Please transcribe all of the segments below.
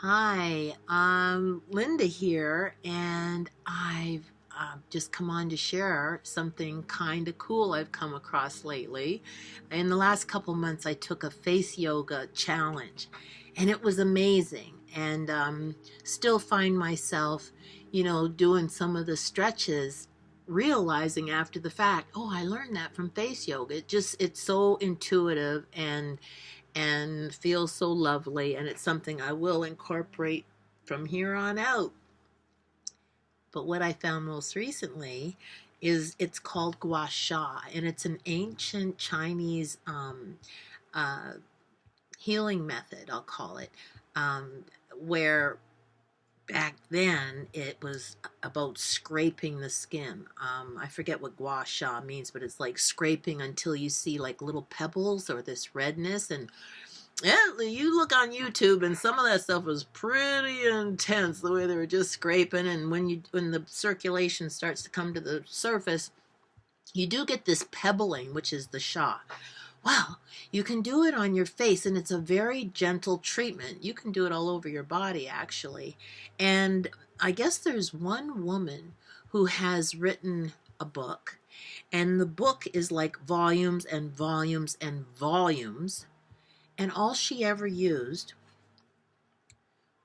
Hi, Linda here, and I've just come on to share something kind of cool I've come across lately. In the last couple months, I took a face yoga challenge, and it was amazing. And still find myself, doing some of the stretches, realizing after the fact, oh, I learned that from face yoga. It's so intuitive and feels so lovely, and it's something I will incorporate from here on out. But what I found most recently is it's called Gua Sha, and it's an ancient Chinese uh, healing method, I'll call it, where back then it was about scraping the skin. I forget what gua sha means, but it's like scraping until you see like little pebbles or this redness. And yeah, you look on YouTube, and some of that stuff was pretty intense. The way they were just scraping, and when the circulation starts to come to the surface, you do get this pebbling, which is the sha. Well, you can do it on your face, and it's a very gentle treatment. You can do it all over your body, actually. And I guess there's one woman who has written a book, and the book is like volumes and volumes and volumes. And all she ever used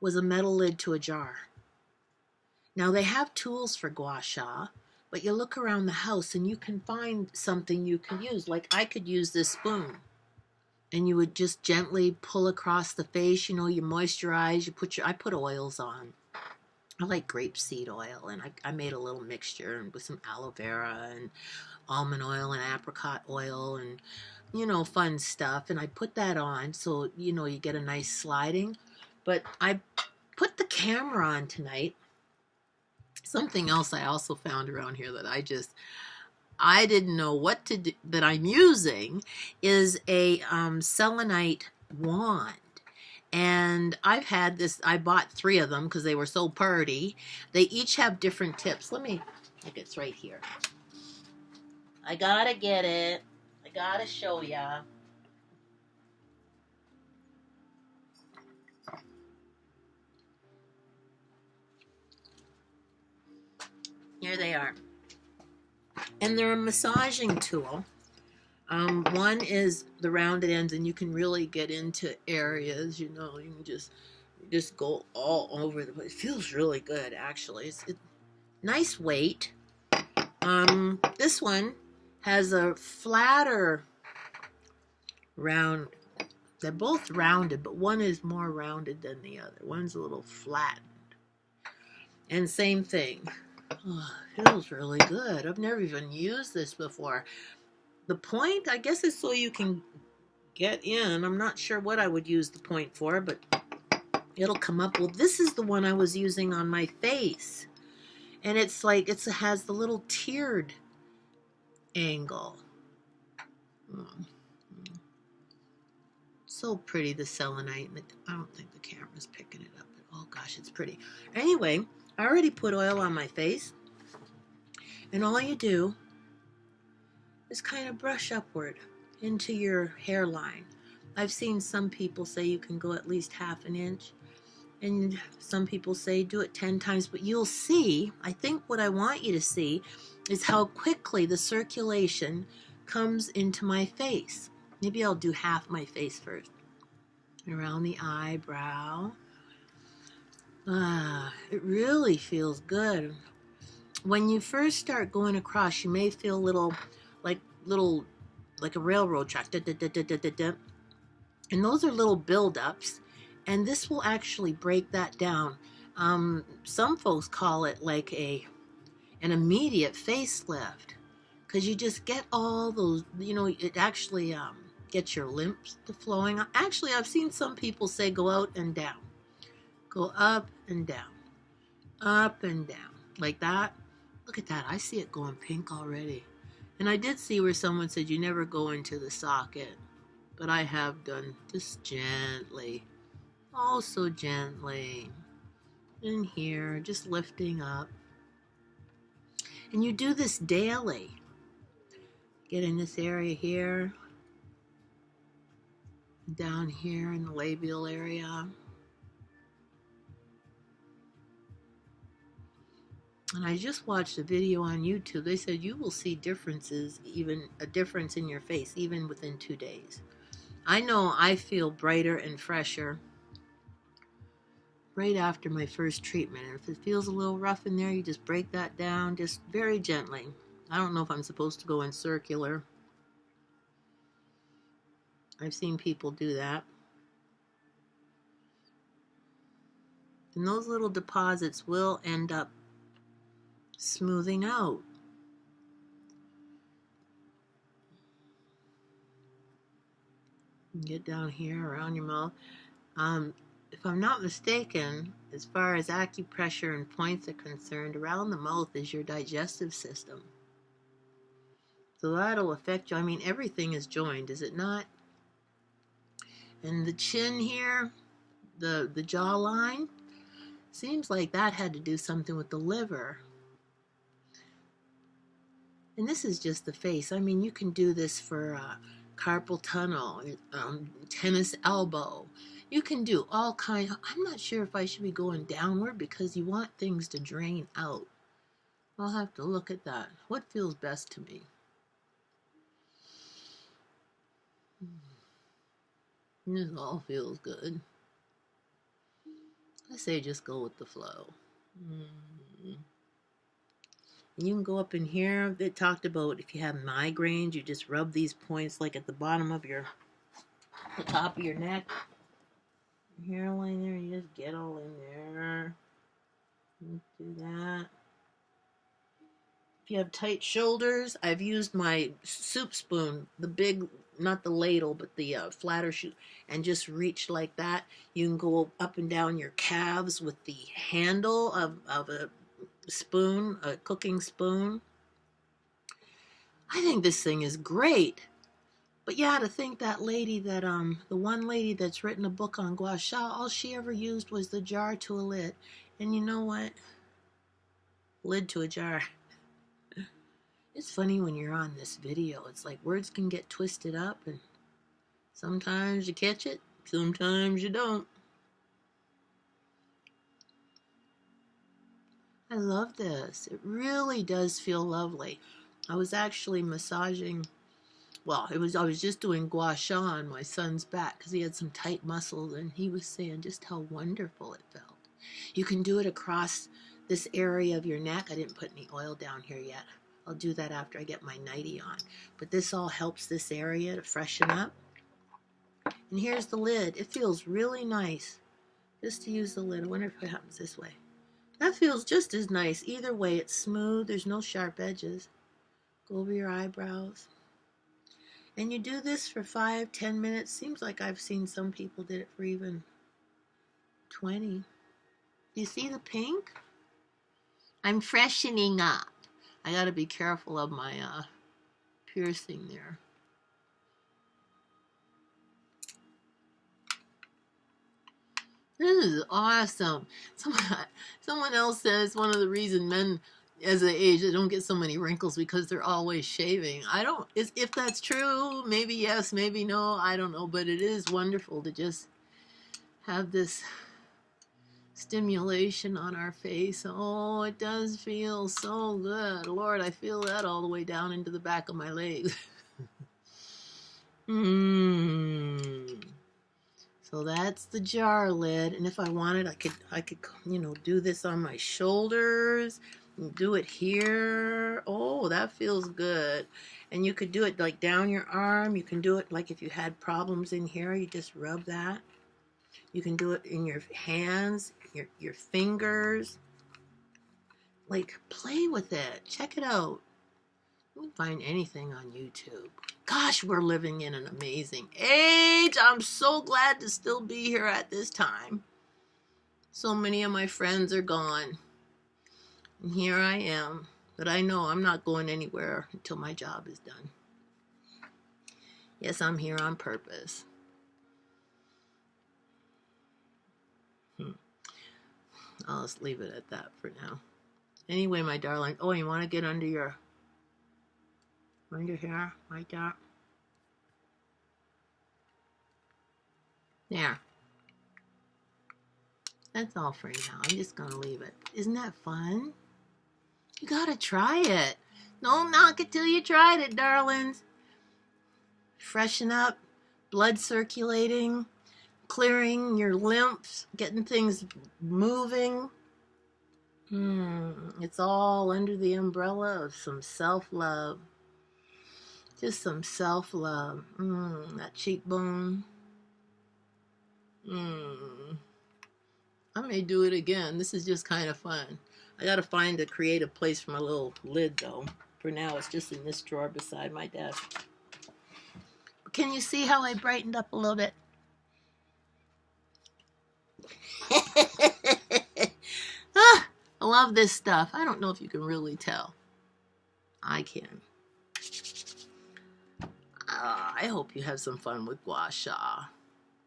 was a metal lid to a jar. Now, they have tools for gua sha, but you look around the house and you can find something you can use. Like I could use this spoon, and you would just gently pull across the face. You moisturize. I put oils on. I like grapeseed oil, and I made a little mixture with some aloe vera and almond oil and apricot oil and fun stuff. And I put that on so you get a nice sliding. But I put the camera on tonight. Something else I also found around here that I didn't know what to do, that I'm using, is a selenite wand. And I've had this, I bought 3 of them because they were so pretty. They each have different tips. Look, it's right here. I gotta get it. I gotta show ya. Here they are. And they're a massaging tool. One is the rounded ends, and you can really get into areas, you can just go all over the place. It feels really good, actually. It's nice weight. This one has a flatter round. They're both rounded, but one is more rounded than the other. One's a little flattened. And same thing. Oh, feels really good. I've never even used this before. The point, I guess, is so you can get in. I'm not sure what I would use the point for, but it'll come up. Well, this is the one I was using on my face. And it's like, it has the little tiered angle. So pretty, the selenite. I don't think the camera's picking it up, but oh gosh, it's pretty. Anyway, I already put oil on my face. And all you do is kind of brush upward into your hairline. I've seen some people say you can go at least ½ an inch. And some people say do it 10 times, but you'll see, I think what I want you to see is how quickly the circulation comes into my face. Maybe I'll do half my face first. Around the eyebrow. It really feels good. When you first start going across, you may feel like a railroad track. Da, da, da, da, da, da, da. And those are little buildups. And this will actually break that down. Some folks call it like an immediate facelift, because you just get all those, it actually gets your lymph flowing. Actually, I've seen some people say go out and down. Go up and down. Up and down. Like that. Look at that. I see it going pink already. And I did see where someone said you never go into the socket. But I have done just gently. Oh, so gently. In here, just lifting up. And you do this daily. Get in this area here. Down here in the labial area. And I just watched a video on YouTube. They said you will see differences, even a difference in your face, even within 2 days. I know I feel brighter and fresher right after my first treatment. And if it feels a little rough in there, you just break that down just very gently. I don't know if I'm supposed to go in circular. I've seen people do that. And those little deposits will end up smoothing out. Get down here around your mouth. If I'm not mistaken, as far as acupressure and points are concerned, around the mouth is your digestive system. So that'll affect you. I mean, everything is joined, is it not? And the chin here, the jawline, seems like that had to do something with the liver. And this is just the face. I mean, you can do this for carpal tunnel, tennis elbow. You can do all kinds. I'm not sure if I should be going downward because you want things to drain out. I'll have to look at that. What feels best to me? This all feels good. I say just go with the flow. You can go up in here. They talked about if you have migraines, you just rub these points like at the bottom of the top of your neck. Your hairline there, you just get all in there. Do that. If you have tight shoulders, I've used my soup spoon, the big, not the ladle, but the flatter shoe, and just reach like that. You can go up and down your calves with the handle of a spoon, a cooking spoon. I think this thing is great. But yeah, to think that lady that, the one lady that's written a book on Gua Sha, all she ever used was the jar to a lid. And you know what? Lid to a jar. It's funny when you're on this video. It's like words can get twisted up and sometimes you catch it, sometimes you don't. I love this. It really does feel lovely. I was actually massaging, I was just doing Gua Sha on my son's back because he had some tight muscles and he was saying just how wonderful it felt. You can do it across this area of your neck. I didn't put any oil down here yet. I'll do that after I get my nightie on. But this all helps this area to freshen up. And here's the lid. It feels really nice just to use the lid. I wonder if it happens this way. That feels just as nice. Either way, it's smooth. There's no sharp edges. Go over your eyebrows. And you do this for 5-10 minutes. Seems like I've seen some people did it for even 20. Do you see the pink? I'm freshening up. I got to be careful of my piercing there. This is awesome. Someone else says one of the reasons men as they age they don't get so many wrinkles because they're always shaving. If that's true, maybe yes, maybe no, I don't know, but it is wonderful to just have this stimulation on our face. Oh, it does feel so good. Lord, I feel that all the way down into the back of my legs. So that's the jar lid, and if I wanted, I could do this on my shoulders, do it here. Oh, that feels good. And you could do it like down your arm. You can do it like if you had problems in here, you just rub that. You can do it in your hands, your fingers. Like, play with it. Check it out. You can find anything on YouTube. Gosh, we're living in an amazing age. I'm so glad to still be here at this time. So many of my friends are gone. And here I am. But I know I'm not going anywhere until my job is done. Yes, I'm here on purpose. I'll just leave it at that for now. Anyway, my darling. Oh, you want to get under here, like that. There. That's all for now. I'm just going to leave it. Isn't that fun? You gotta try it. Don't knock it till you tried it, darlings. Freshen up, blood circulating, clearing your lymphs, getting things moving. It's all under the umbrella of some self-love. Just some self-love. That cheekbone. I may do it again. This is just kind of fun. I gotta find a creative place for my little lid though. For now, it's just in this drawer beside my desk. Can you see how I brightened up a little bit? I love this stuff. I don't know if you can really tell. I can. I hope you have some fun with Gua Sha.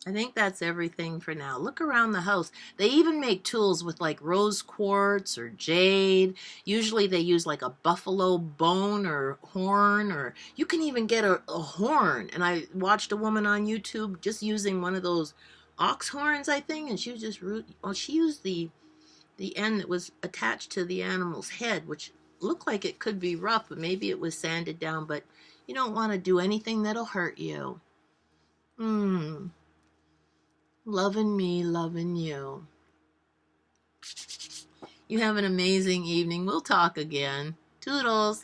I think that's everything for now. Look around the house. They even make tools with like rose quartz or jade. Usually they use like a buffalo bone or horn, or you can even get a horn. And I watched a woman on YouTube just using one of those ox horns, I think, and she was just she used the end that was attached to the animal's head, which looked like it could be rough, but maybe it was sanded down. But you don't want to do anything that'll hurt you. Loving me, loving you. You have an amazing evening. We'll talk again. Toodles.